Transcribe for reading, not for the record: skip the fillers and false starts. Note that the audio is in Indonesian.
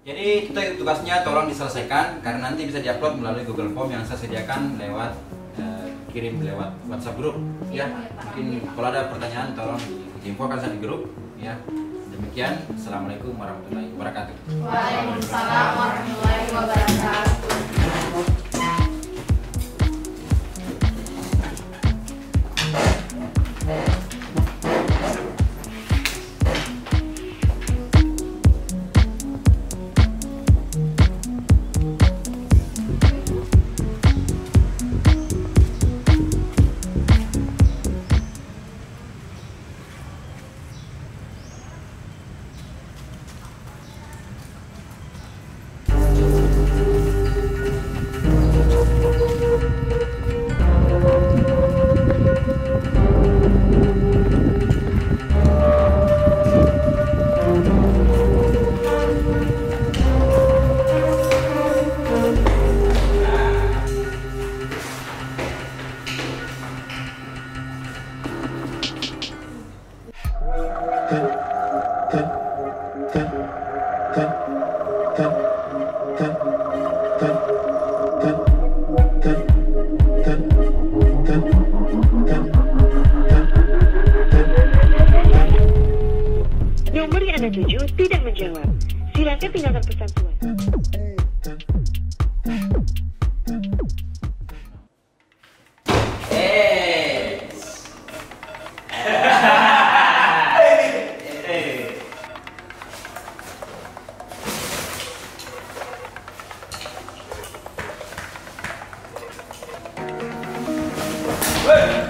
Jadi itu tugasnya tolong diselesaikan karena nanti bisa diupload melalui Google Form yang saya sediakan lewat kirim lewat WhatsApp grup ya. Mungkin kalau ada pertanyaan tolong diinfokan di grup ya. Demikian, assalamualaikum warahmatullahi wabarakatuh. Waalaikumsalam warahmatullahi wabarakatuh. Nomor yang Anda tuju tidak menjawab. Silakan tinggalkan pesan tuan. Hey!